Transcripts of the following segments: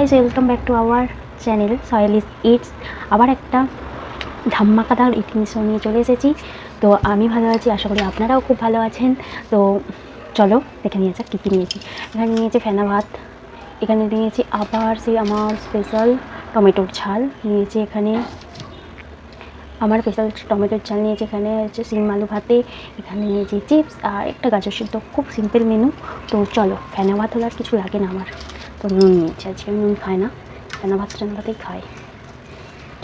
Guys, welcome back to our channel সয়েলিস ইটস। আবার একটা ধামাকাদার ইটিং শো নিয়ে চলে এসেছি। তো আমি ভালো আছি, আশা করি আপনারাও খুব ভালো আছেন। তো চলো দেখে নিয়ে যাক কী কী নিয়েছি। এখানে নিয়েছি ফেনা ভাত, এখানে নিয়েছি আবার সেই আমার স্পেশাল টমেটোর ঝাল নিয়েছি, এখানে আমার স্পেশাল টমেটোর ঝাল নিয়েছি, এখানে হচ্ছে সিম আলু ভাতে, এখানে নিয়েছি চিপস আর একটা গাজর সিদ্ধ। খুব সিম্পল মেনু। তো চলো, ফেনা ভাত হলে আর কিছু লাগে না আমার। তো নুন নিয়েছি, আজকে আমি নুন খাই না, ফেনা ভাতেই খাই।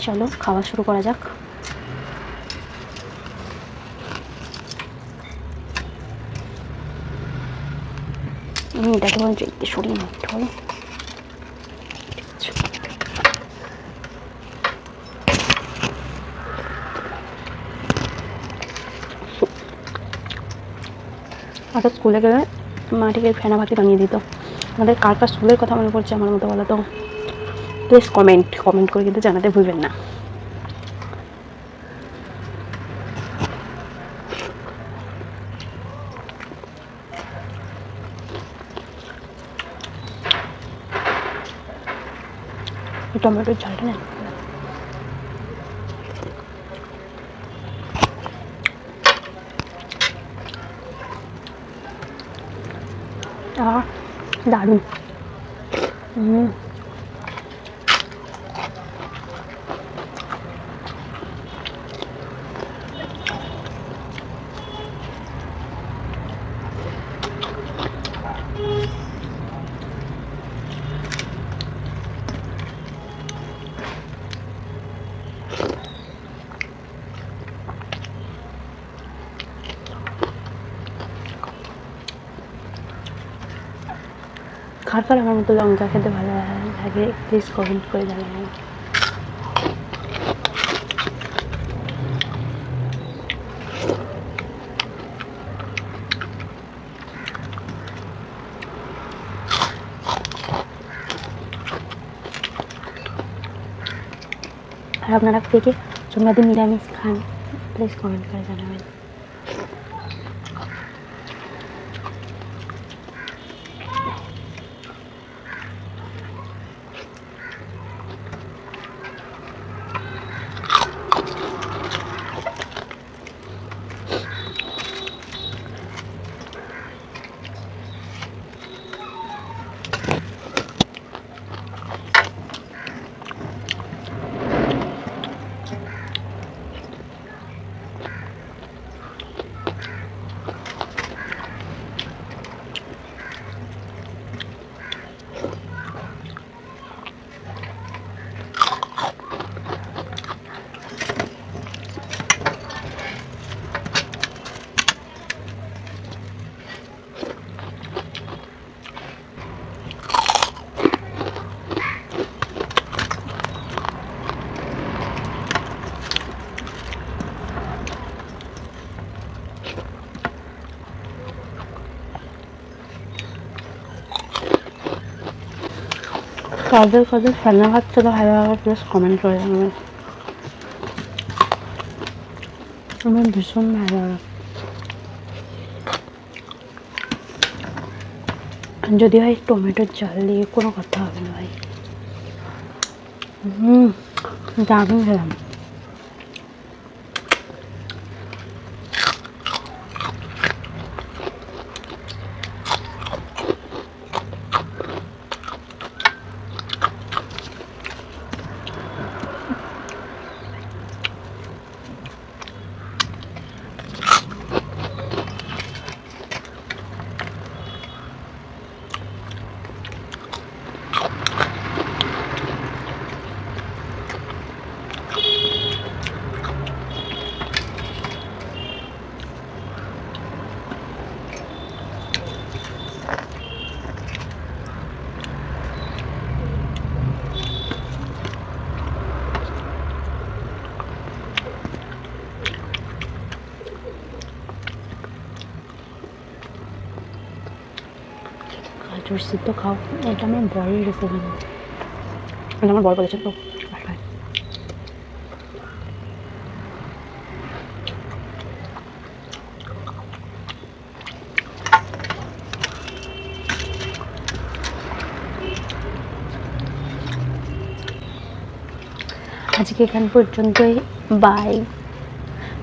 চলো খাওয়া শুরু করা যাক। এটাকে বলছি একটু সরিয়ে নিতে হলো। আগে স্কুলে গেলে মাটিকে ফেনা ভাতি বানিয়ে দিত। আমাদের কার কার স্কুলের কথা মনে পড়ছে আমার মতো বলো তো? প্লিজ কমেন্ট করে কিন্তু জানাতে ভুলবেন না। টমেটোর ঝালটা না দারুণ। কার কার আমার মতো লঙ্কা খেতে ভালো লাগে প্লিজ কমেন্ট করে জানাবেন। আর আপনারা কে কে সোমবার দিন নিরামিষ খান প্লিজ কমেন্ট করে জানাবেন। কাদের ফেনা ভাত খেতে ভালো লাগে প্লিজ কমেন্ট করে জানাবেন। আমার ভীষণ ভালো লাগে, যদি হয় টমেটোর জল দিয়ে কোনো কথা হবে না ভাই। দারুণ খেলাম। গাজর সিদ্ধ খাও, এটা আমার বরের রেসিপি, এটা আমার বর বলেছেন তো। আজকে এখান পর্যন্তই, বাই।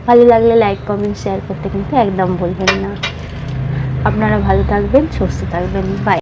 ভালো লাগলে লাইক কমেন্ট শেয়ার করতে কিন্তু একদম ভুলবেন না। আপনারা ভালো থাকবেন, সুস্থ থাকবেন, বাই।